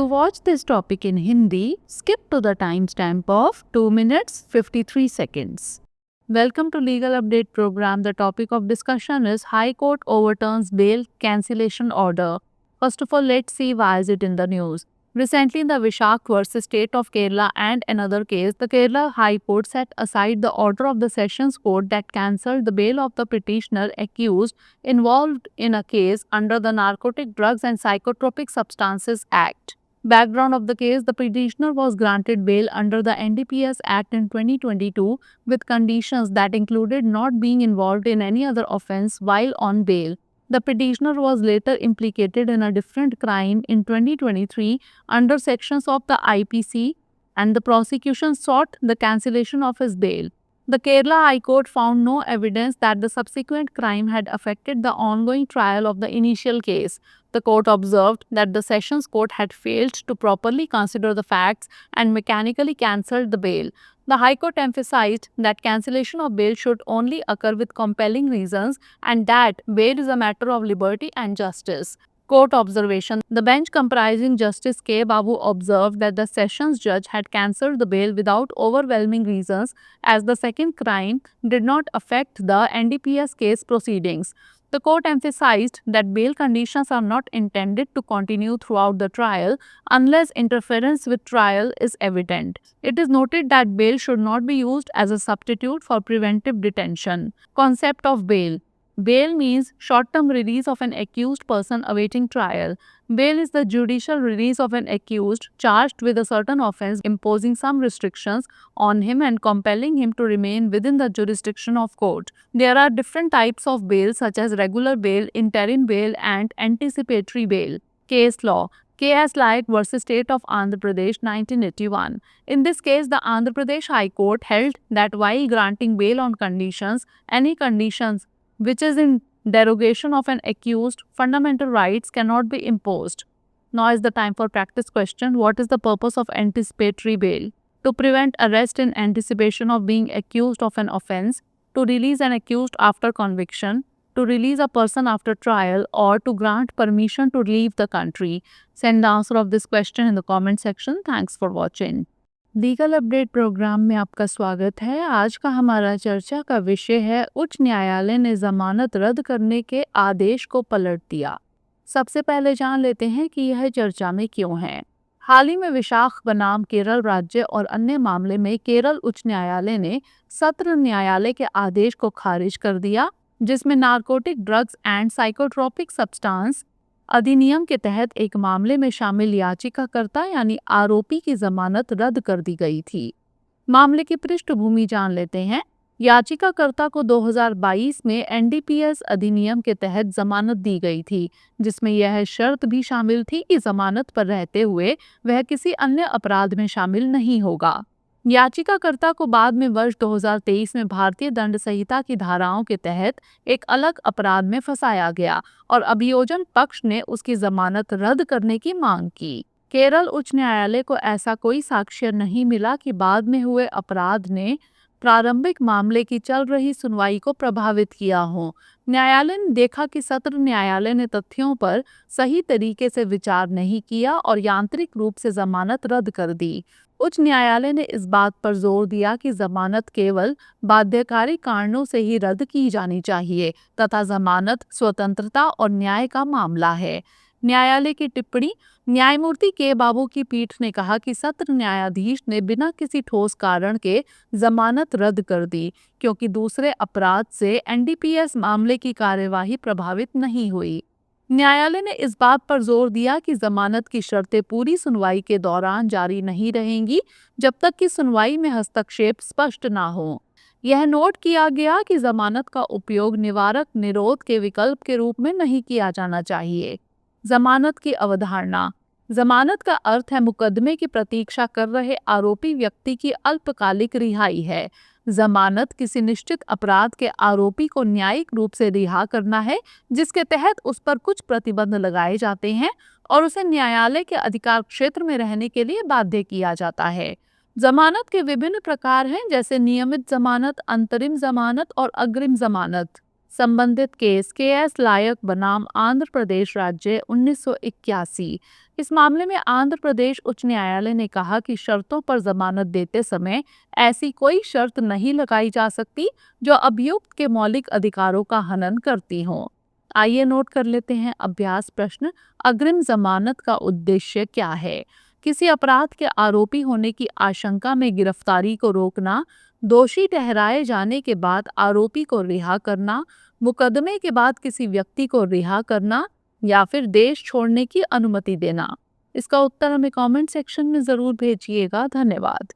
To watch this topic in Hindi, skip to the timestamp of 2 minutes 53 seconds. Welcome to Legal Update Program. The topic of discussion is High Court overturns bail cancellation order. First of all, let's see why is it in the news. Recently, in the Vishak versus State of Kerala and another case, the Kerala High Court set aside the order of the Sessions Court that cancelled the bail of the petitioner accused involved in a case under the Narcotic Drugs and Psychotropic Substances Act. Background of the case: the petitioner was granted bail under the NDPS Act in 2022 with conditions that included not being involved in any other offence while on bail. The petitioner was later implicated in a different crime in 2023 under sections of the IPC, and the prosecution sought the cancellation of his bail. The Kerala High Court found no evidence that the subsequent crime had affected the ongoing trial of the initial case. The court observed that the Sessions Court had failed to properly consider the facts and mechanically cancelled the bail. The High Court emphasized that cancellation of bail should only occur with compelling reasons and that bail is a matter of liberty and justice. Court observation: the bench comprising Justice K. Babu observed that the Sessions judge had cancelled the bail without overwhelming reasons as the second crime did not affect the NDPS case proceedings. The court emphasized that bail conditions are not intended to continue throughout the trial unless interference with trial is evident. It is noted that bail should not be used as a substitute for preventive detention. Concept of bail: bail means short-term release of an accused person awaiting trial. Bail is the judicial release of an accused charged with a certain offence, imposing some restrictions on him and compelling him to remain within the jurisdiction of court. There are different types of bail such as regular bail, interim bail and anticipatory bail. Case law: KS Laik versus State of Andhra Pradesh 1981. In this case, the Andhra Pradesh High Court held that while granting bail on conditions, any conditions which is in derogation of an accused fundamental rights cannot be imposed. Now is the time for practice question. What is the purpose of anticipatory bail? To prevent arrest in anticipation of being accused of an offence, to release an accused after conviction, to release a person after trial, or to grant permission to leave the country. Send the answer of this question in the comment section. Thanks for watching. Legal update programme में आपका स्वागत है। आज का हमारा चर्चा का विषय है उच्च न्यायालय ने जमानत रद्द करने के आदेश को पलट दिया। सबसे पहले जान लेते हैं कि यह चर्चा में क्यों है। हाल ही में विशाख बनाम केरल राज्य और अन्य मामले में केरल उच्च न्यायालय ने सत्र न्यायालय के आदेश को खारिज कर दिया, जिसमें narcotic drugs and psychotropic substance अधिनियम के तहत एक मामले में शामिल याचिकाकर्ता यानी आरोपी की जमानत रद्द कर दी गई थी। मामले की पृष्ठभूमि जान लेते हैं। याचिकाकर्ता को 2022 में एनडीपीएस अधिनियम के तहत जमानत दी गई थी, जिसमें यह शर्त भी शामिल थी कि जमानत पर रहते हुए वह किसी अन्य अपराध में शामिल नहीं होगा। याचिकाकर्ता को बाद में वर्ष 2023 में भारतीय दंड संहिता की धाराओं के तहत एक अलग अपराध में फंसाया गया और अभियोजन पक्ष ने उसकी जमानत रद्द करने की मांग की। केरल उच्च न्यायालय को ऐसा कोई साक्ष्य नहीं मिला कि बाद में हुए अपराध ने प्रारंभिक मामले की चल रही सुनवाई को प्रभावित किया हो। न्यायालय ने देखा कि सत्र न्यायालय ने तथ्यों पर सही तरीके से विचार नहीं किया और यांत्रिक रूप से जमानत रद्द कर दी। उच्च न्यायालय ने इस बात पर जोर दिया कि जमानत केवल बाध्यकारी कारणों से ही रद्द की जानी चाहिए तथा जमानत स्वतंत्रता और न्याय का मामला है। न्यायालय की टिप्पणी: न्यायमूर्ति के बाबू की पीठ ने कहा कि सत्र न्यायाधीश ने बिना किसी ठोस कारण के जमानत रद्द कर दी क्योंकि दूसरे अपराध से एनडीपीएस मामले की कार्यवाही प्रभावित नहीं हुई। न्यायालय ने इस बात पर जोर दिया कि जमानत की शर्तें पूरी सुनवाई के दौरान जारी नहीं रहेंगी जब तक कि सुनवाई में हस्तक्षेप स्पष्ट ना हो। यह नोट किया गया कि जमानत का उपयोग निवारक निरोध के विकल्प के रूप में नहीं किया जाना चाहिए। जमानत की अवधारणा: जमानत का अर्थ है मुकदमे की प्रतीक्षा कर रहे आरोपी व्यक्ति की अल्पकालिक रिहाई है। जमानत किसी निश्चित अपराध के आरोपी को न्यायिक रूप से रिहा करना है, जिसके तहत उस पर कुछ प्रतिबंध लगाए जाते हैं और उसे न्यायालय के अधिकार क्षेत्र में रहने के लिए बाध्य किया जाता है। जमानत के विभिन्न प्रकार हैं, जैसे नियमित जमानत, अंतरिम जमानत और अग्रिम जमानत। संबंधित केस केएस लायक बनाम आंध्र प्रदेश राज्य 1981। इस मामले में आंध्र प्रदेश उच्च न्यायालय ने कहा कि शर्तों पर जमानत देते समय ऐसी कोई शर्त नहीं लगाई जा सकती जो अभियुक्त के मौलिक अधिकारों का हनन करती हो। आइए नोट कर लेते हैं अभ्यास प्रश्न। अग्रिम जमानत का उद्देश्य क्या है? किसी अपराध के आरोपी होने की आशंका में गिरफ्तारी को रोकना, दोषी ठहराए जाने के बाद आरोपी को रिहा करना, मुकदमे के बाद किसी व्यक्ति को रिहा करना या फिर देश छोड़ने की अनुमति देना। इसका उत्तर हमें कमेंट सेक्शन में जरूर भेजिएगा। धन्यवाद।